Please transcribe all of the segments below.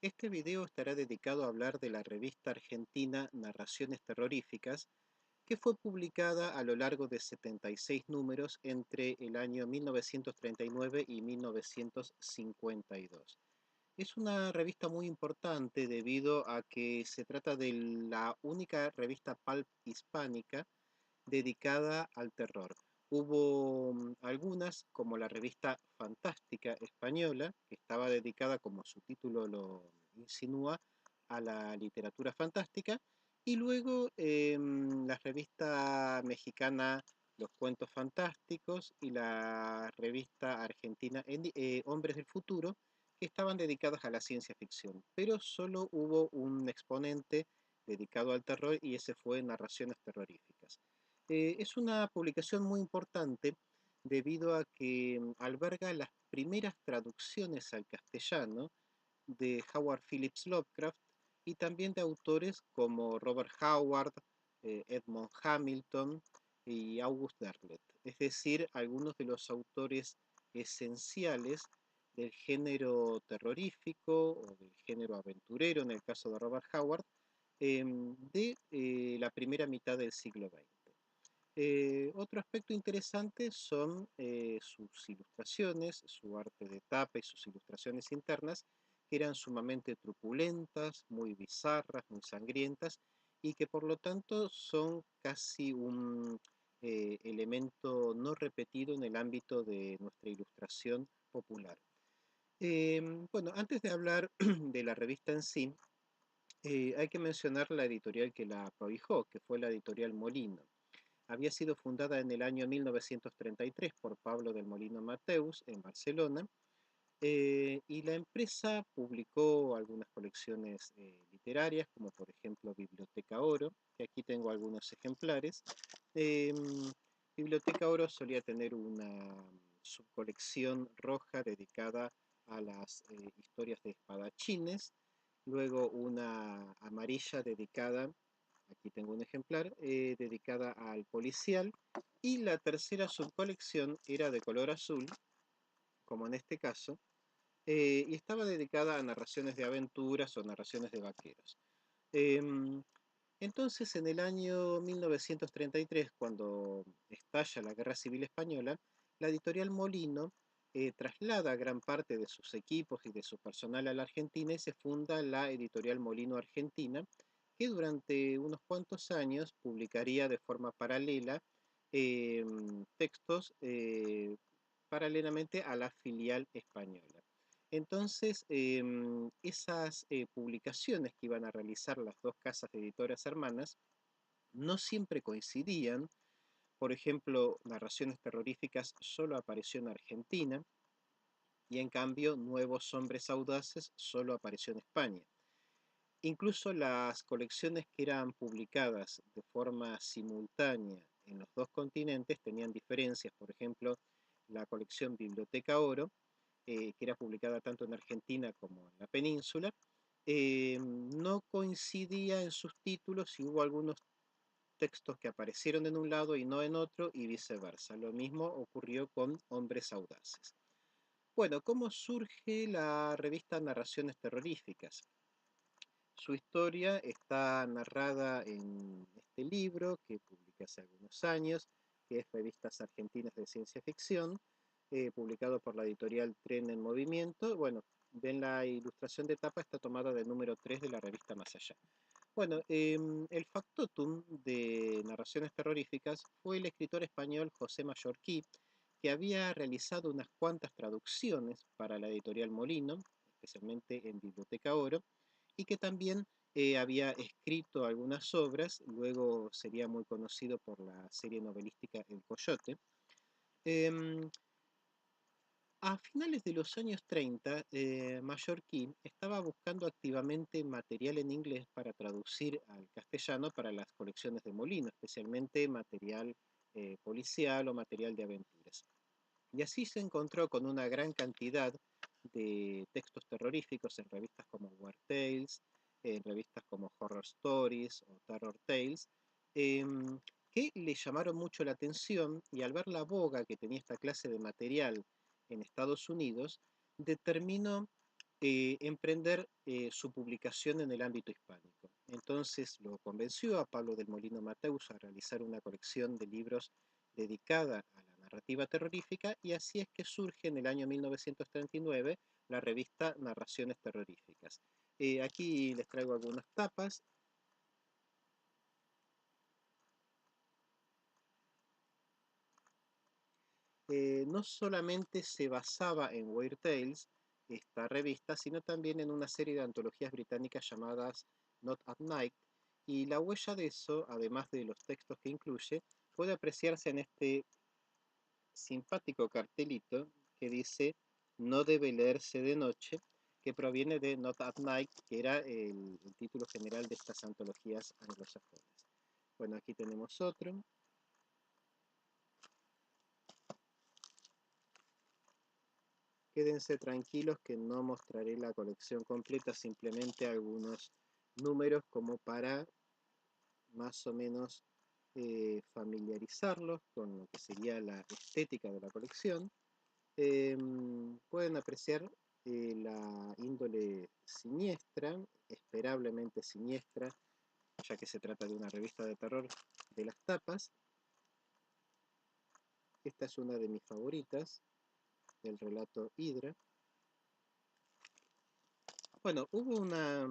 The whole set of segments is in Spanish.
Este video estará dedicado a hablar de la revista argentina Narraciones Terroríficas, que fue publicada a lo largo de 76 números entre el año 1939 y 1952. Es una revista muy importante debido a que se trata de la única revista pulp hispánica dedicada al terror. Hubo algunas, como la revista Fantástica Española, que estaba dedicada, como su título lo insinúa, a la literatura fantástica, y luego la revista mexicana Los Cuentos Fantásticos y la revista argentina Hombres del Futuro, que estaban dedicadas a la ciencia ficción, pero solo hubo un exponente dedicado al terror y ese fue Narraciones Terroríficas. Es una publicación muy importante debido a que alberga las primeras traducciones al castellano de Howard Phillips Lovecraft y también de autores como Robert Howard, Edmond Hamilton y August Derleth, es decir, algunos de los autores esenciales del género terrorífico o del género aventurero, en el caso de Robert Howard, de la primera mitad del siglo XX. Otro aspecto interesante son sus ilustraciones, su arte de tapa y sus ilustraciones internas, que eran sumamente truculentas, muy bizarras, muy sangrientas, y que por lo tanto son casi un elemento no repetido en el ámbito de nuestra ilustración popular. Bueno, antes de hablar de la revista en sí, hay que mencionar la editorial que la prohijó, que fue la editorial Molino. Había sido fundada en el año 1933 por Pablo del Molino Mateus en Barcelona, y la empresa publicó algunas colecciones literarias, como por ejemplo Biblioteca Oro, que aquí tengo algunos ejemplares. Biblioteca Oro solía tener una subcolección roja dedicada a las historias de espadachines, luego una amarilla dedicada, aquí tengo un ejemplar, dedicada al policial, y la tercera subcolección era de color azul, como en este caso, y estaba dedicada a narraciones de aventuras o narraciones de vaqueros. Em, entonces, en el año 1933, cuando estalla la Guerra Civil Española, la editorial Molino traslada gran parte de sus equipos y de su personal a la Argentina y se funda la editorial Molino Argentina, que durante unos cuantos años publicaría de forma paralela textos paralelamente a la filial española. Entonces, esas publicaciones que iban a realizar las dos casas de editoras hermanas no siempre coincidían. Por ejemplo, Narraciones Terroríficas solo apareció en Argentina y en cambio Nuevos Hombres Audaces solo apareció en España. Incluso las colecciones que eran publicadas de forma simultánea en los dos continentes tenían diferencias. Por ejemplo, la colección Biblioteca Oro, que era publicada tanto en Argentina como en la península, no coincidía en sus títulos y hubo algunos textos que aparecieron en un lado y no en otro y viceversa. Lo mismo ocurrió con Hombres Audaces. Bueno, ¿cómo surge la revista Narraciones Terroríficas? Su historia está narrada en este libro que publiqué hace algunos años, que es Revistas Argentinas de Ciencia Ficción, publicado por la editorial Tren en Movimiento. Bueno, ven la ilustración de tapa, está tomada del número 3 de la revista Más Allá. Bueno, el factotum de Narraciones Terroríficas fue el escritor español José Mallorquí, que había realizado unas cuantas traducciones para la editorial Molino, especialmente en Biblioteca Oro, y que también había escrito algunas obras, luego sería muy conocido por la serie novelística El Coyote. Em, a finales de los años 30, Mallorquín estaba buscando activamente material en inglés para traducir al castellano para las colecciones de Molino, especialmente material policial o material de aventuras. Y así se encontró con una gran cantidad de textos terroríficos en revistas como War Tales, en revistas como Horror Stories o Terror Tales, que le llamaron mucho la atención, y al ver la boga que tenía esta clase de material en Estados Unidos, determinó emprender su publicación en el ámbito hispánico. Entonces lo convenció a Pablo del Molino Mateus a realizar una colección de libros dedicada a la narrativa terrorífica, y así es que surge en el año 1939 la revista Narraciones Terroríficas. Aquí les traigo algunas tapas. No solamente se basaba en Weird Tales, esta revista, sino también en una serie de antologías británicas llamadas Not at Night, y la huella de eso, además de los textos que incluye, puede apreciarse en este simpático cartelito que dice "No debe leerse de noche", que proviene de Not at Night, que era el título general de estas antologías anglosajonas. Bueno, aquí tenemos otro. Quédense tranquilos que no mostraré la colección completa, simplemente algunos números como para más o menos familiarizarlos con lo que sería la estética de la colección. Pueden apreciar la índole siniestra, esperablemente siniestra, ya que se trata de una revista de terror, de las tapas. Esta es una de mis favoritas, del relato Hydra. Bueno, hubo una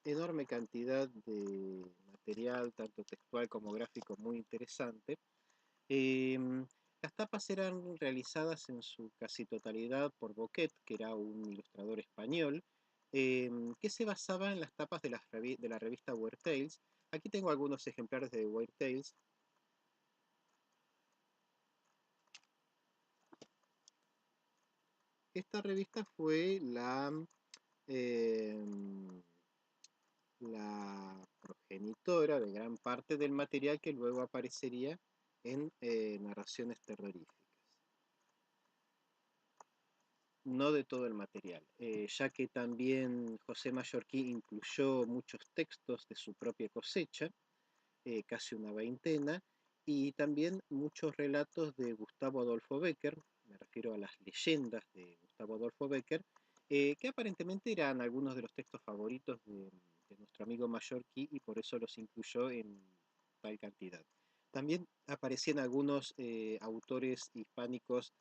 enorme cantidad de material, tanto textual como gráfico, muy interesante. Las tapas eran realizadas en su casi totalidad por Boquet, que era un ilustrador español, que se basaba en las tapas de la revista Weird Tales. Aquí tengo algunos ejemplares de Weird Tales. Esta revista fue la progenitora de gran parte del material que luego aparecería en Narraciones Terroríficas. No de todo el material, ya que también José Mallorquí incluyó muchos textos de su propia cosecha, casi una veintena, y también muchos relatos de Gustavo Adolfo Bécquer, me refiero a las leyendas de Gustavo Adolfo Bécquer, que aparentemente eran algunos de los textos favoritos de nuestro amigo Mallorquí, y por eso los incluyó en tal cantidad. También aparecían algunos autores hispánicos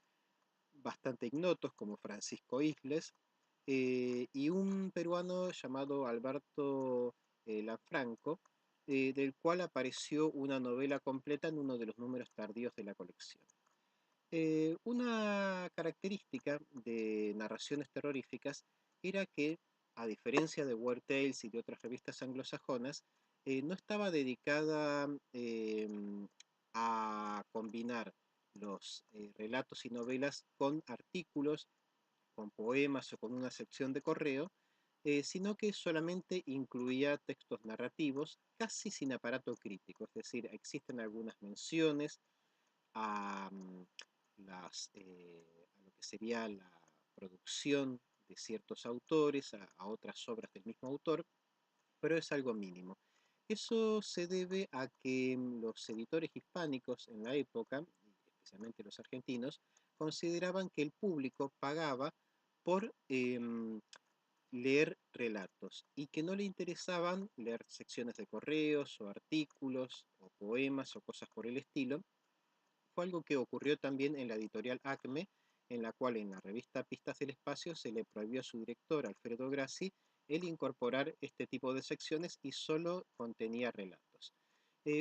bastante ignotos, como Francisco Isles, y un peruano llamado Alberto Lanfranco, del cual apareció una novela completa en uno de los números tardíos de la colección. Una característica de Narraciones Terroríficas era que, a diferencia de Weird Tales y de otras revistas anglosajonas, no estaba dedicada a combinar los relatos y novelas con artículos, con poemas o con una sección de correo, sino que solamente incluía textos narrativos casi sin aparato crítico. Es decir, existen algunas menciones a, a lo que sería la producción de ciertos autores, a otras obras del mismo autor, pero es algo mínimo. Eso se debe a que los editores hispánicos en la época, especialmente los argentinos, consideraban que el público pagaba por leer relatos y que no le interesaban leer secciones de correos o artículos o poemas o cosas por el estilo. Fue algo que ocurrió también en la editorial Acme, en la cual en la revista Pistas del Espacio se le prohibió a su director, Alfredo Grassi, el incorporar este tipo de secciones y solo contenía relatos.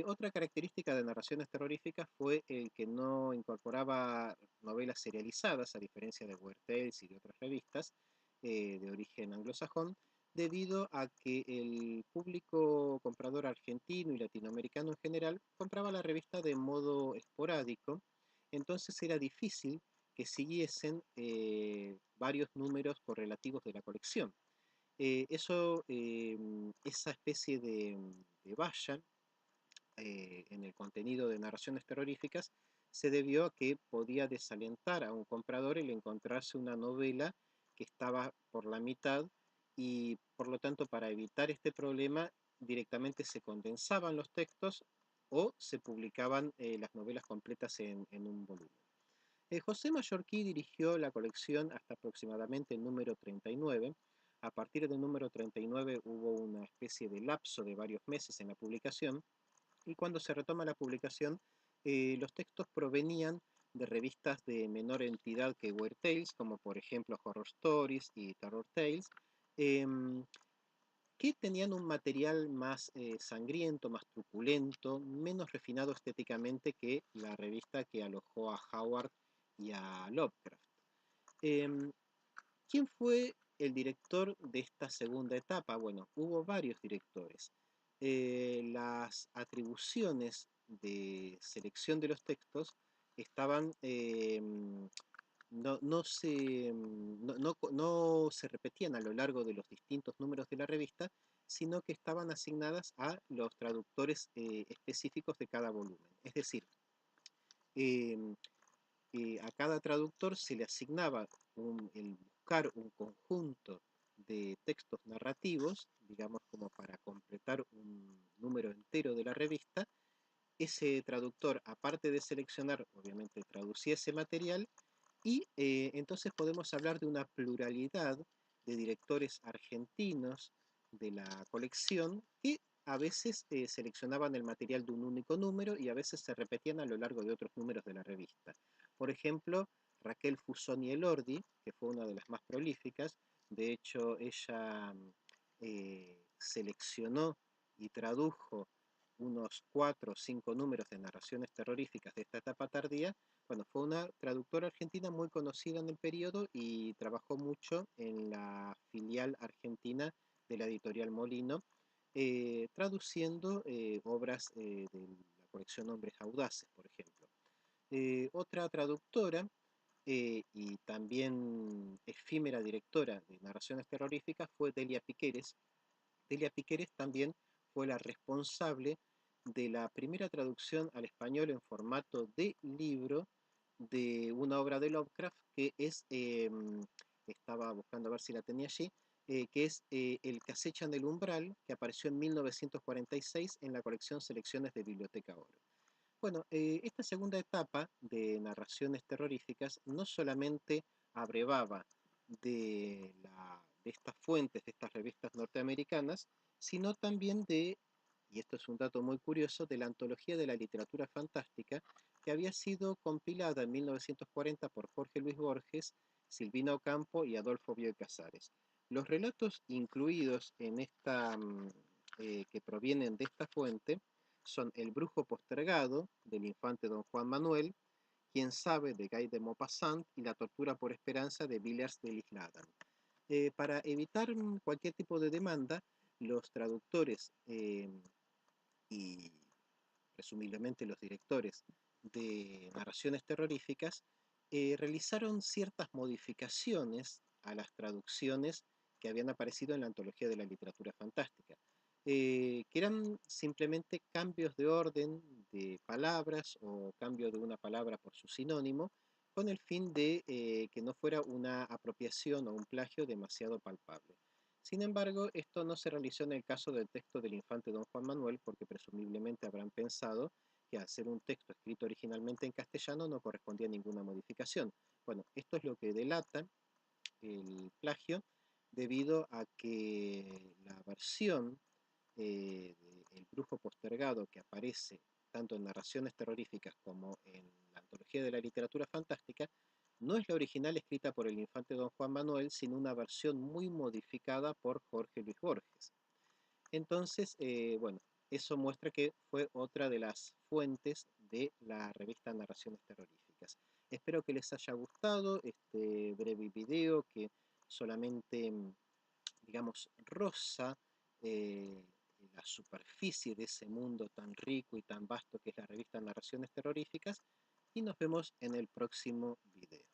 Otra característica de Narraciones Terroríficas fue el que no incorporaba novelas serializadas, a diferencia de Weird Tales y de otras revistas de origen anglosajón, debido a que el público comprador argentino y latinoamericano en general compraba la revista de modo esporádico, entonces era difícil que siguiesen varios números correlativos de la colección. Esa especie de valla en el contenido de Narraciones Terroríficas se debió a que podía desalentar a un comprador el encontrarse una novela que estaba por la mitad, y por lo tanto, para evitar este problema directamente se condensaban los textos o se publicaban las novelas completas en un volumen. José Mallorquí dirigió la colección hasta aproximadamente el número 39. A partir del número 39 hubo una especie de lapso de varios meses en la publicación y cuando se retoma la publicación, los textos provenían de revistas de menor entidad que Weird Tales, como por ejemplo Horror Stories y Terror Tales, em, que tenían un material más sangriento, más truculento, menos refinado estéticamente que la revista que alojó a Howard y a Lovecraft. Em, ¿Quién fue el director de esta segunda etapa? Bueno, hubo varios directores. Las atribuciones de selección de los textos estaban no se repetían a lo largo de los distintos números de la revista, sino que estaban asignadas a los traductores específicos de cada volumen. Es decir, em, a cada traductor se le asignaba el buscar un conjunto de textos narrativos, digamos como para completar un número entero de la revista. Ese traductor, aparte de seleccionar, obviamente traducía ese material y entonces podemos hablar de una pluralidad de directores argentinos de la colección que a veces seleccionaban el material de un único número y a veces se repetían a lo largo de otros números de la revista. Por ejemplo, Raquel Fusoni Elordi, que fue una de las más prolíficas, de hecho ella seleccionó y tradujo unos 4 o 5 números de narraciones terroríficas de esta etapa tardía. Bueno, fue una traductora argentina muy conocida en el periodo y trabajó mucho en la filial argentina de la editorial Molino, traduciendo obras de la colección Hombres Audaces, por ejemplo. Otra traductora y también efímera directora de narraciones terroríficas fue Delia Piqueres. Delia Piqueres también fue la responsable de la primera traducción al español en formato de libro de una obra de Lovecraft que es, estaba buscando a ver si la tenía allí, que es El que acecha en el umbral, que apareció en 1946 en la colección Selecciones de Biblioteca Oro. Bueno, esta segunda etapa de narraciones terroríficas no solamente abrevaba de estas fuentes, de estas revistas norteamericanas, sino también de, y esto es un dato muy curioso, de la antología de la literatura fantástica que había sido compilada en 1940 por Jorge Luis Borges, Silvina Ocampo y Adolfo Bioy Casares. Los relatos incluidos en esta, que provienen de esta fuente, son El brujo postergado, del infante don Juan Manuel, Quién sabe, de Guy de Maupassant, y La tortura por esperanza, de Villers de L'Isle-Adam. Para evitar cualquier tipo de demanda, los traductores y presumiblemente los directores de narraciones terroríficas realizaron ciertas modificaciones a las traducciones que habían aparecido en la antología de la literatura fantástica, que eran simplemente cambios de orden de palabras o cambio de una palabra por su sinónimo, con el fin de que no fuera una apropiación o un plagio demasiado palpable. Sin embargo, esto no se realizó en el caso del texto del infante don Juan Manuel, porque presumiblemente habrán pensado que al ser un texto escrito originalmente en castellano no correspondía a ninguna modificación. Bueno, esto es lo que delata el plagio, debido a que la versión de El brujo postergado que aparece tanto en narraciones terroríficas como en la antología de la literatura fantástica no es la original escrita por el infante don Juan Manuel, sino una versión muy modificada por Jorge Luis Borges. Entonces, bueno, eso muestra que fue otra de las fuentes de la revista Narraciones Terroríficas. Espero que les haya gustado este breve video que solamente, digamos, roza eh, la superficie de ese mundo tan rico y tan vasto que es la revista Narraciones Terroríficas y nos vemos en el próximo video.